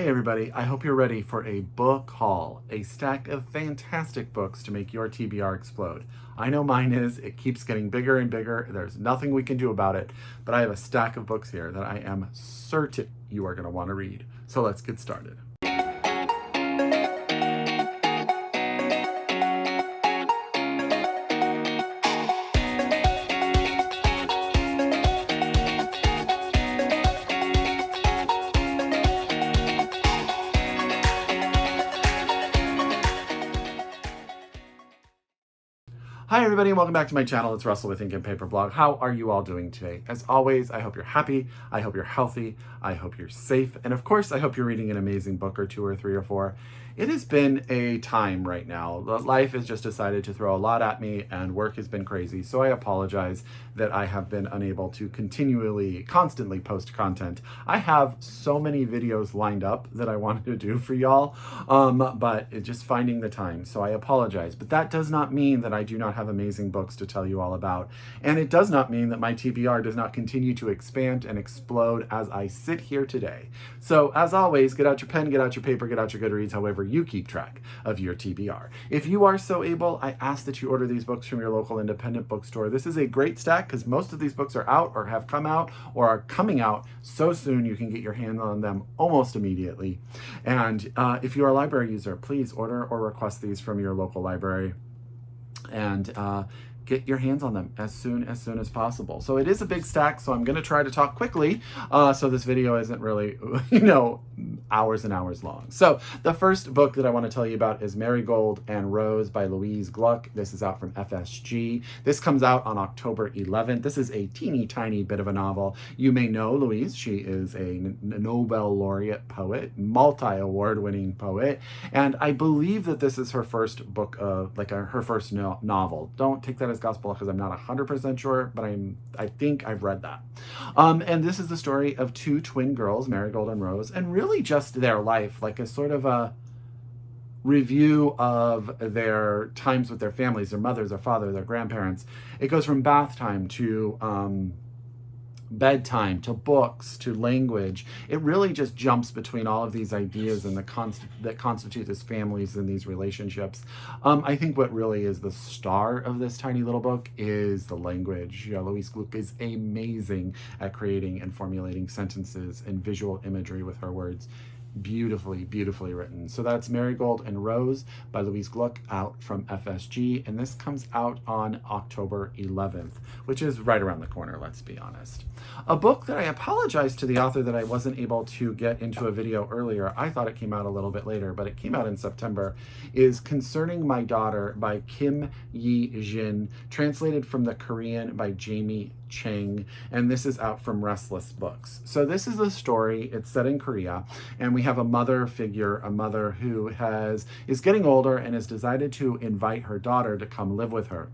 everybody, I hope you're ready for a book haul, a stack of fantastic books to make your TBR explode. I know mine is. It keeps getting bigger and bigger. There's nothing we can do about it, but I have a stack of books here that I am certain you are going to want to read. So let's get started. Hi everybody and welcome back to my channel. It's Russell with Ink and Paper Blog. How are you all doing today? As always, I hope you're happy, I hope you're healthy, I hope you're safe, and of course I hope you're reading an amazing book or two or three or four. It has been a time right now. Life has just decided to throw a lot at me and work has been crazy, so I apologize that I have been unable to constantly post content. I have so many videos lined up that I wanted to do for y'all, but it's just finding the time, so I apologize. But that does not mean that I do not have amazing books to tell you all about, and it does not mean that my TBR does not continue to expand and explode as I sit here today. So as always, get out your pen, get out your paper, get out your Goodreads, however you keep track of your TBR. If you are so able, I ask that you order these books from your local independent bookstore. This is a great stack because most of these books are out or have come out or are coming out so soon you can get your hand on them almost immediately. And if you're a library user, please order or request these from your local library and get your hands on them as soon as possible. So it is a big stack, so I'm going to try to talk quickly so this video isn't really, hours and hours long. So the first book that I want to tell you about is Marigold and Rose by Louise Gluck. This is out from FSG. This comes out on October 11th. This is a teeny tiny bit of a novel. You may know Louise. She is a Nobel laureate poet, multi-award winning poet, and I believe that this is her first book, her first novel. Don't take that as gospel because I'm not 100% sure, but I think I've read that. And this is the story of two twin girls, Marigold and Rose, and really just their life, like a sort of a review of their times with their families, their mothers, their father, their grandparents. It goes from bath time to bedtime to books to language. It really just jumps between all of these ideas and that constitute these families and these relationships. I think what really is the star of this tiny little book is the language. Louise Gluck is amazing at creating and formulating sentences and visual imagery with her words. Beautifully written. So that's Marigold and Rose by Louise Gluck, out from FSG, and this comes out on October 11th, which is right around the corner, let's be honest. A book that I apologize to the author that I wasn't able to get into a video earlier, I thought it came out a little bit later, but it came out in September, is Concerning My Daughter by Kim Hye-jin, translated from the Korean by Jamie Chang, and this is out from Restless books. So this is the story. It's set in Korea, and we have a mother figure, a mother who is getting older and has decided to invite her daughter to come live with her.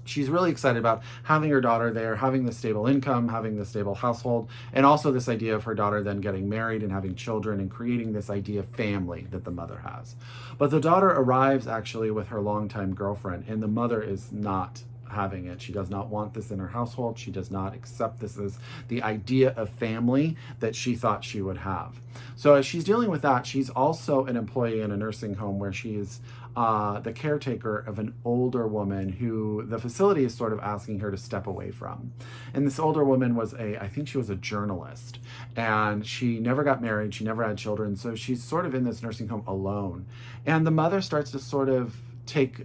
She's really excited about having her daughter there, having the stable income, having the stable household, and also this idea of her daughter then getting married and having children and creating this idea of family that the mother has. But the daughter arrives actually with her longtime girlfriend, and the mother is not having it. She does not want this in her household. She does not accept this as the idea of family that she thought she would have. So as she's dealing with that, she's also an employee in a nursing home where she is the caretaker of an older woman who the facility is sort of asking her to step away from. And this older woman was I think she was a journalist, and she never got married. She never had children. So she's sort of in this nursing home alone. And the mother starts to sort of take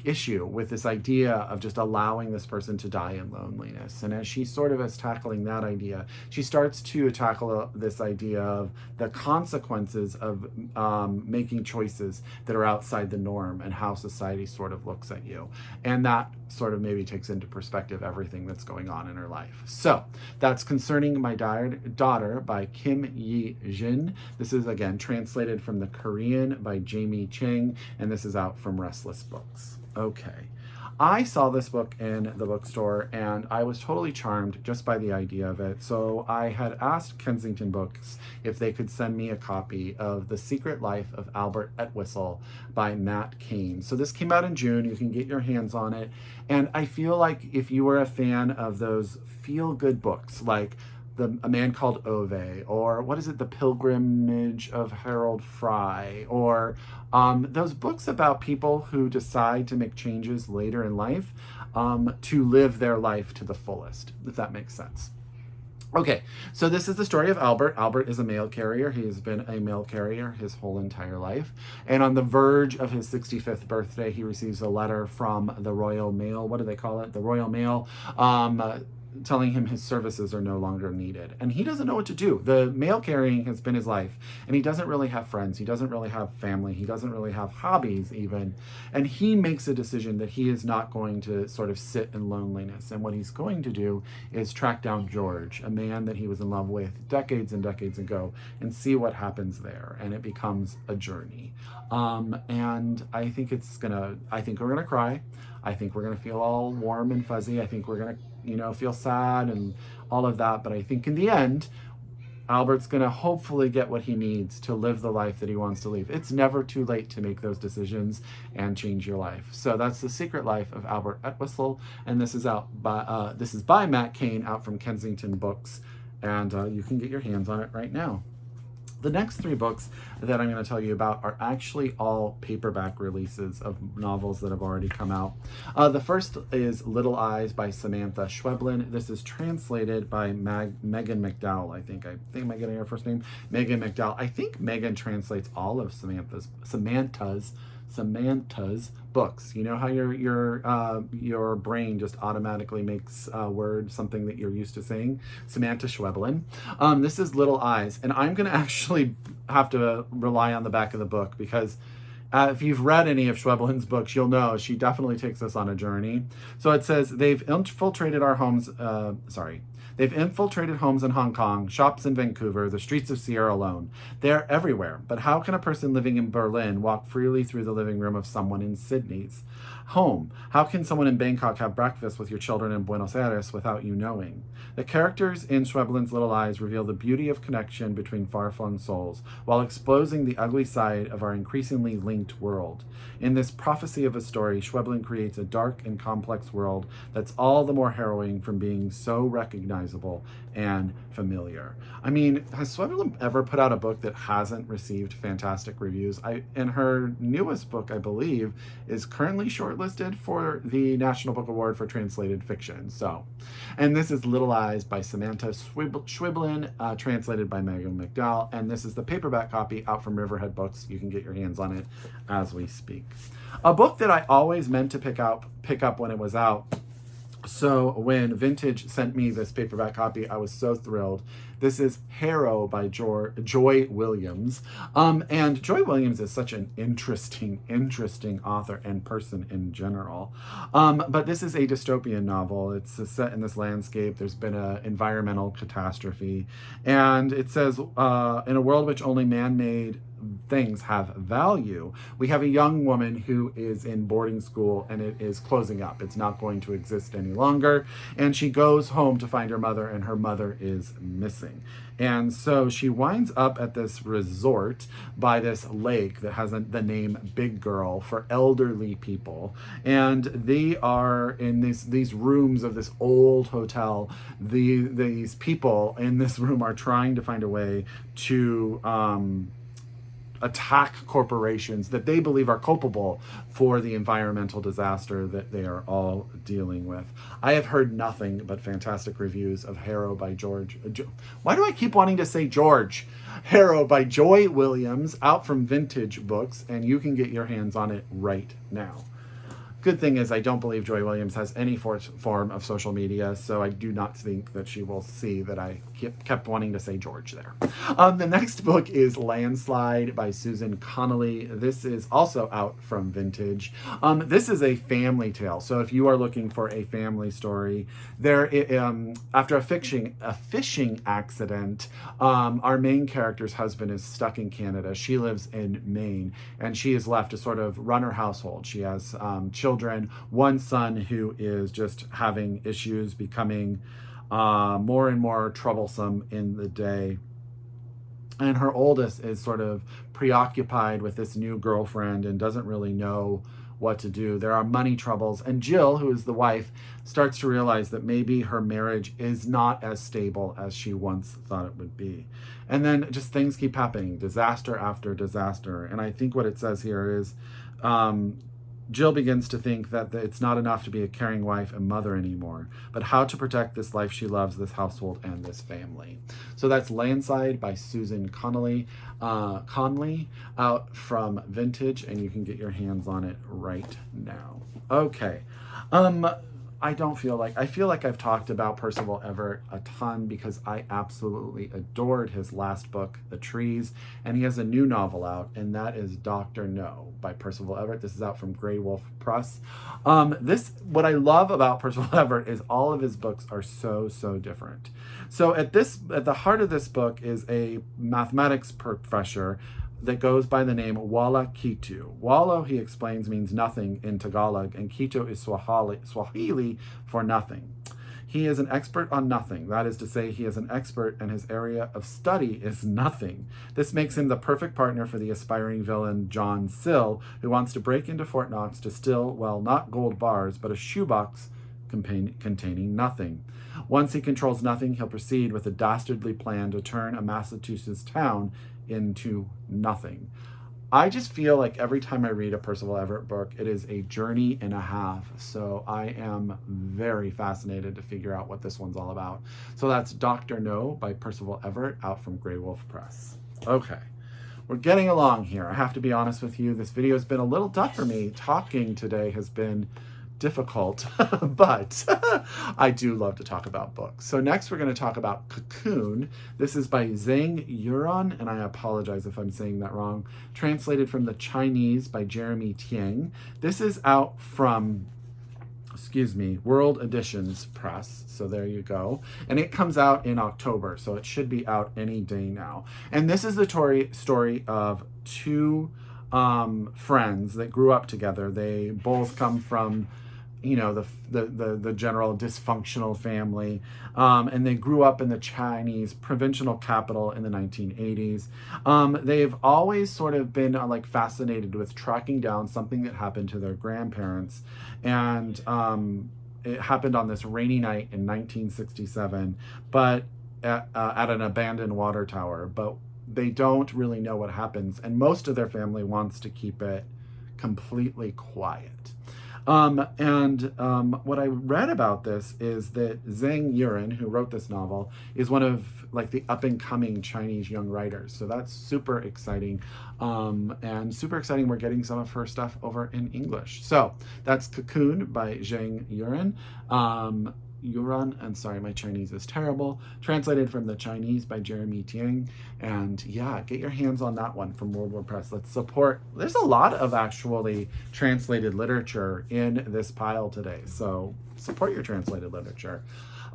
issue with this idea of just allowing this person to die in loneliness. And as she sort of is tackling that idea, she starts to tackle this idea of the consequences of making choices that are outside the norm and how society sort of looks at you. And that sort of maybe takes into perspective everything that's going on in her life. So that's Concerning My Daughter by Kim Hye-jin. This is, again, translated from the Korean by Jamie Chang, and this is out from Restless Books. Okay. I saw this book in the bookstore and I was totally charmed just by the idea of it. So I had asked Kensington Books if they could send me a copy of The Secret Life of Albert Entwistle by Matt Cain. So this came out in June. You can get your hands on it. And I feel like if you were a fan of those feel-good books like A Man Called Ove, or what is it, The Pilgrimage of Harold Fry, or those books about people who decide to make changes later in life to live their life to the fullest, if that makes sense. Okay, so this is the story of Albert. Albert is a mail carrier. He has been a mail carrier his whole entire life. And on the verge of his 65th birthday, he receives a letter from the Royal Mail. What do they call it? The Royal Mail. Telling him his services are no longer needed. And he doesn't know what to do. The mail carrying has been his life. And he doesn't really have friends. He doesn't really have family. He doesn't really have hobbies even. And he makes a decision that he is not going to sort of sit in loneliness. And what he's going to do is track down George, a man that he was in love with decades and decades ago, and see what happens there. And it becomes a journey. And I think I think we're gonna cry. I think we're gonna feel all warm and fuzzy. I think we're gonna, feel sad and all of that. But I think in the end, Albert's gonna hopefully get what he needs to live the life that he wants to live. It's never too late to make those decisions and change your life. So that's The Secret Life of Albert Entwistle, and this is by Matt Cain, out from Kensington Books, and you can get your hands on it right now. The next 3 books that I'm going to tell you about are actually all paperback releases of novels that have already come out. The first is Little Eyes by Samantha Schweblin. This is translated by Megan McDowell, I think. Am I getting her first name? Megan McDowell. I think Megan translates all of Samantha's books. You know how your brain just automatically makes a word something that you're used to saying? Samantha Schweblin. This is Little Eyes, and I'm going to actually have to rely on the back of the book because if you've read any of Schweblin's books, you'll know she definitely takes us on a journey. So it says, they've infiltrated homes in Hong Kong, shops in Vancouver, the streets of Sierra Leone. They're everywhere. But how can a person living in Berlin walk freely through the living room of someone in Sydney's home? How can someone in Bangkok have breakfast with your children in Buenos Aires without you knowing? The characters in Schweblin's Little Eyes reveal the beauty of connection between far-flung souls, while exposing the ugly side of our increasingly linked world. In this prophecy of a story, Schweblin creates a dark and complex world that's all the more harrowing from being so recognizable and familiar. I mean, has Schweblin ever put out a book that hasn't received fantastic reviews? And her newest book, I believe, is currently shortlisted for the National Book Award for Translated Fiction. And this is Little Eyes by Samantha Schweblin, translated by Megan McDowell. And this is the paperback copy out from Riverhead Books. You can get your hands on it as we speak. A book that I always meant to pick up when it was out. So when Vintage sent me this paperback copy, I was so thrilled. This is Harrow by Joy Williams. And Joy Williams is such an interesting author and person in general. But this is a dystopian novel. It's set in this landscape. There's been an environmental catastrophe. And it says, in a world which only man-made things have value, we have a young woman who is in boarding school and it is closing up. It's not going to exist any longer. And she goes home to find her mother, and her mother is missing. And so she winds up at this resort by this lake that has the name Big Girl for elderly people. And they are in these rooms of this old hotel. These people in this room are trying to find a way to attack corporations that they believe are culpable for the environmental disaster that they are all dealing with. I have heard nothing but fantastic reviews of Harrow by why do I keep wanting to say George? Harrow by Joy Williams, out from Vintage Books, and you can get your hands on it right now. Good thing is I don't believe Joy Williams has any form of social media, so I do not think that she will see that I kept wanting to say George there. The next book is Landslide by Susan Conley. This is also out from Vintage. This is a family tale, so if you are looking for a family story, after a fishing accident, our main character's husband is stuck in Canada. She lives in Maine, and she is left to sort of run her household. She has children, one son who is just having issues, becoming more and more troublesome in the day. And her oldest is sort of preoccupied with this new girlfriend and doesn't really know what to do. There are money troubles, and Jill, who is the wife, starts to realize that maybe her marriage is not as stable as she once thought it would be. And then just things keep happening, disaster after disaster. And I think what it says here is Jill begins to think that it's not enough to be a caring wife and mother anymore, but how to protect this life she loves, this household, and this family. So that's Landslide by Susan Conley, out from Vintage, and you can get your hands on it right now. Okay. I feel like I've talked about Percival Everett a ton because I absolutely adored his last book, The Trees, and he has a new novel out, and that is Dr. No by Percival Everett. This is out from Graywolf Press. What I love about Percival Everett is all of his books are so different. So at the heart of this book is a mathematics professor that goes by the name Walla Kitu. Walla, he explains, means nothing in Tagalog, and Kitu is Swahili for nothing. He is an expert on nothing. That is to say, he is an expert and his area of study is nothing. This makes him the perfect partner for the aspiring villain John Sill, who wants to break into Fort Knox to steal, well, not gold bars, but a shoebox containing nothing. Once he controls nothing, he'll proceed with a dastardly plan to turn a Massachusetts town into nothing. I just feel like every time I read a Percival Everett book, it is a journey and a half. So I am very fascinated to figure out what this one's all about. So that's Dr. No by Percival Everett, out from Graywolf Press. Okay, we're getting along here. I have to be honest with you. This video has been a little tough for me. Talking today has been difficult, but I do love to talk about books. So next we're going to talk about Cocoon. This is by Zhang Yueran, and I apologize if I'm saying that wrong. Translated from the Chinese by Jeremy Tiang. This is out from, World Editions Press. So there you go. And it comes out in October, so it should be out any day now. And this is the story of two friends that grew up together. They both come from the general dysfunctional family, and they grew up in the Chinese provincial capital in the 1980s. They've always sort of been fascinated with tracking down something that happened to their grandparents, and it happened on this rainy night in 1967, but at an abandoned water tower. But they don't really know what happens, and most of their family wants to keep it completely quiet. What I read about this is that Zhang Yueran, who wrote this novel, is one of the up-and-coming Chinese young writers. So that's super exciting. And super exciting, we're getting some of her stuff over in English. So that's Cocoon by Zhang Yueran. And sorry, my Chinese is terrible. Translated from the Chinese by Jeremy Tiang. And yeah, get your hands on that one from World War Press. Let's support. There's a lot of actually translated literature in this pile today. So support your translated literature.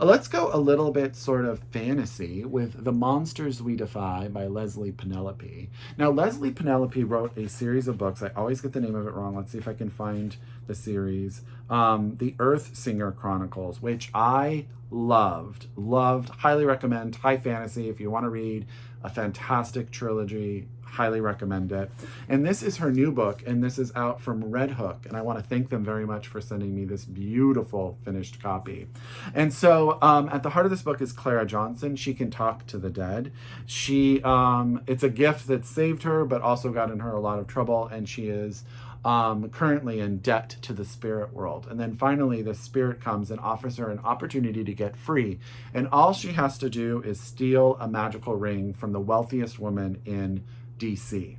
Let's go a little bit sort of fantasy with The Monsters We Defy by Leslye Penelope. Now, Leslye Penelope wrote a series of books. I always get the name of it wrong. Let's see if I can find the series. The Earth Singer Chronicles, which I loved, highly recommend. High fantasy. If you want to read a fantastic trilogy, highly recommend it. And this is her new book, and this is out from Redhook, and I want to thank them very much for sending me this beautiful finished copy. And so at the heart of this book is Clara Johnson. She can talk to the dead. It's a gift that saved her but also got in her a lot of trouble, and she is currently in debt to the spirit world. And then finally the spirit comes and offers her an opportunity to get free, and all she has to do is steal a magical ring from the wealthiest woman in DC.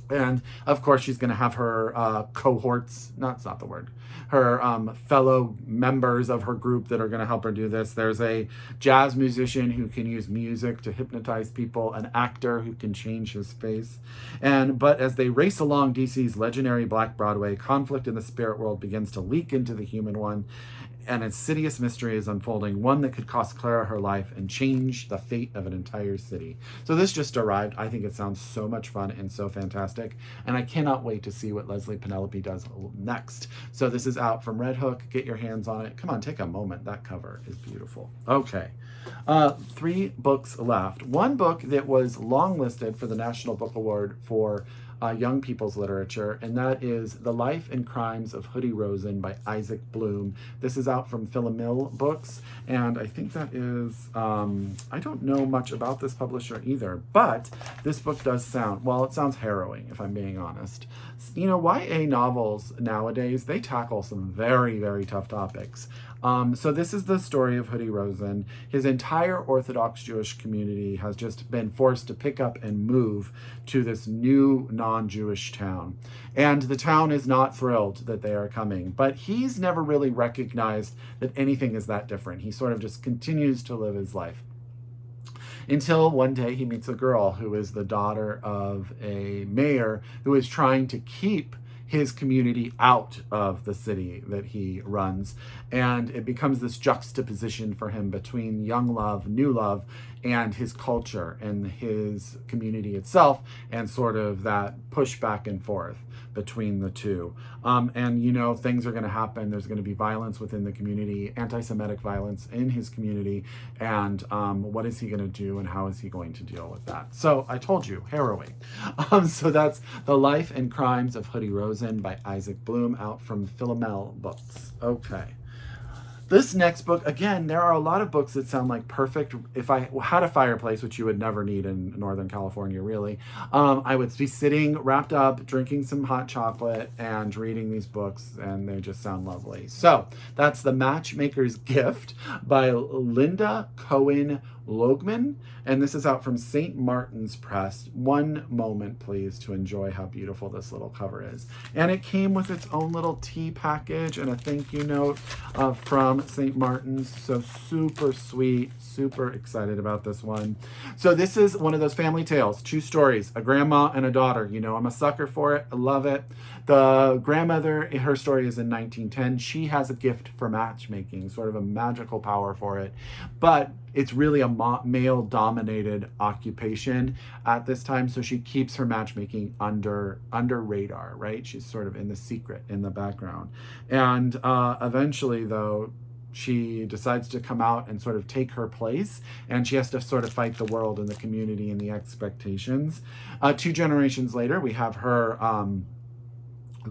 And of course she's going to have her cohorts, that's not the word, her fellow members of her group that are going to help her do this. There's a jazz musician who can use music to hypnotize people, an actor who can change his face. But as they race along DC's legendary Black Broadway, conflict in the spirit world begins to leak into the human one. An insidious mystery is unfolding, one that could cost Clara her life and change the fate of an entire city. So this just arrived. I think it sounds so much fun and so fantastic, and I cannot wait to see what Leslye Penelope does next. So this is out from Redhook. Get your hands on it. Come on, take a moment. That cover is beautiful. Okay. 3 books left. One book that was longlisted for the National Book Award for young people's literature, and that is The Life and Crimes of Hoodie Rosen by Isaac Blum. This is out from Philomel Books, and I think that is, I don't know much about this publisher either, but this book does sound, well, it sounds harrowing, if I'm being honest. You know, YA novels nowadays, they tackle some very, very tough topics. So this is the story of Hoodie Rosen. His entire Orthodox Jewish community has just been forced to pick up and move to this new non-Jewish town. And the town is not thrilled that they are coming, but he's never really recognized that anything is that different. He sort of just continues to live his life. Until one day he meets a girl who is the daughter of a mayor who is trying to keep his community out of the city that he runs. And it becomes this juxtaposition for him between young love, new love, and his culture and his community itself, and sort of that push back and forth between the two. And, you know, things are going to happen. There's going to be violence within the community, anti-Semitic violence in his community. And what is he going to do, and how is he going to deal with that? So I told you, harrowing. So that's The Life and Crimes of Hoodie Rosen by Isaac Blum, out from Philomel Books. Okay. This next book, again, there are a lot of books that sound like perfect. If I had a fireplace, which you would never need in Northern California, really, I would be sitting wrapped up, drinking some hot chocolate and reading these books, and they just sound lovely. So that's The Matchmakers Gift by Linda Cohen Logman, and this is out from St. Martin's Press. One moment, please, to enjoy how beautiful this little cover is. And it came with its own little tea package and a thank you note from St. Martin's. So super sweet, super excited about this one. So this is one of those family tales, two stories, a grandma and a daughter. You know, I'm a sucker for it. I love it. The grandmother, her story is in 1910. She has a gift for matchmaking, sort of a magical power for it. But it's really a male-dominated occupation at this time, so she keeps her matchmaking under radar, right? She's sort of in the secret, in the background. And eventually, though, she decides to come out and sort of take her place, and she has to sort of fight the world and the community and the expectations. 2 generations later, we have her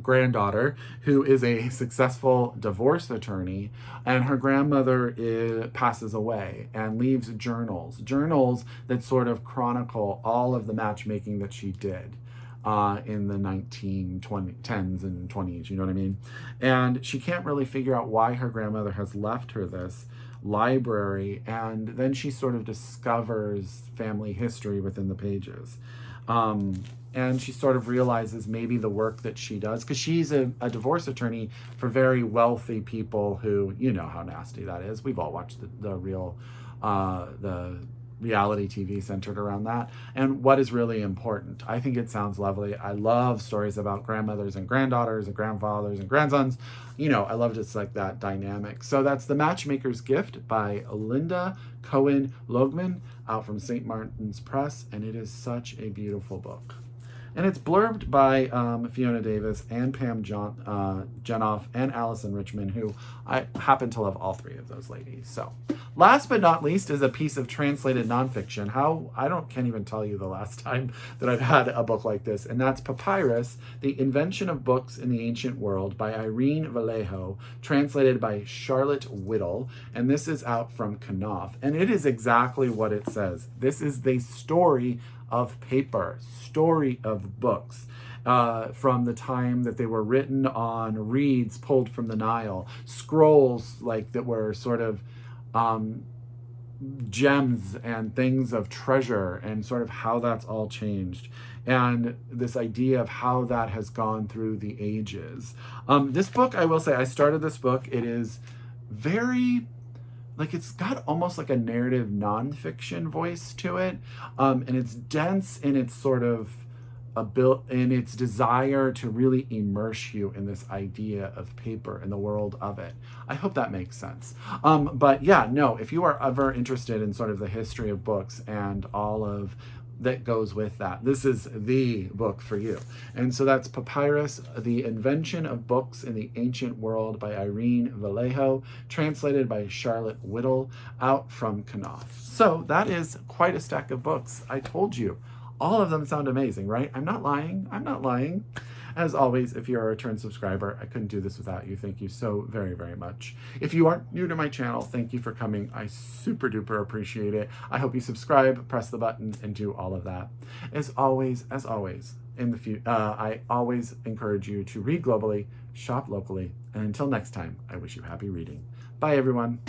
granddaughter, who is a successful divorce attorney, and her grandmother passes away and leaves journals that sort of chronicle all of the matchmaking that she did in the 10s and 20s, you know what I mean? And she can't really figure out why her grandmother has left her this library, and then she sort of discovers family history within the pages. And she sort of realizes maybe the work that she does, because she's a divorce attorney for very wealthy people who, you know how nasty that is. We've all watched the reality TV centered around that. And what is really important. I think it sounds lovely. I love stories about grandmothers and granddaughters and grandfathers and grandsons. You know, I love just like that dynamic. So that's The Matchmaker's Gift by Linda Cohen Logman, out from St. Martin's Press. And it is such a beautiful book. And it's blurbed by Fiona Davis and Pam Jenoff and Allison Richmond, who I happen to love all 3 of those ladies. So last but not least is a piece of translated nonfiction. Can't even tell you the last time that I've had a book like this. And that's Papyrus, The Invention of Books in the Ancient World by Irene Vallejo, translated by Charlotte Whittle. And this is out from Knopf. And it is exactly what it says. This is the story of paper, story of books, from the time that they were written on reeds pulled from the Nile, scrolls like that were sort of gems and things of treasure, and sort of how that's all changed, and this idea of how that has gone through the ages. This book, I will say, I started this book. It is very, like, it's got almost like a narrative nonfiction voice to it, and it's dense in its sort of in its desire to really immerse you in this idea of paper and the world of it. I hope that makes sense. But yeah, no, if you are ever interested in sort of the history of books and all of that goes with that, this is the book for you. And so that's Papyrus, The Invention of Books in the Ancient World by Irene Vallejo, translated by Charlotte Whittle, out from Knopf. So that is quite a stack of books. I told you, All of them sound amazing, right? I'm not lying. I'm not lying. As always, if you're a return subscriber, I couldn't do this without you. Thank you so very, very much. If you aren't new to my channel, thank you for coming. I super duper appreciate it. I hope you subscribe, press the button, and do all of that. As always, in the future, I always encourage you to read globally, shop locally, and until next time, I wish you happy reading. Bye, everyone.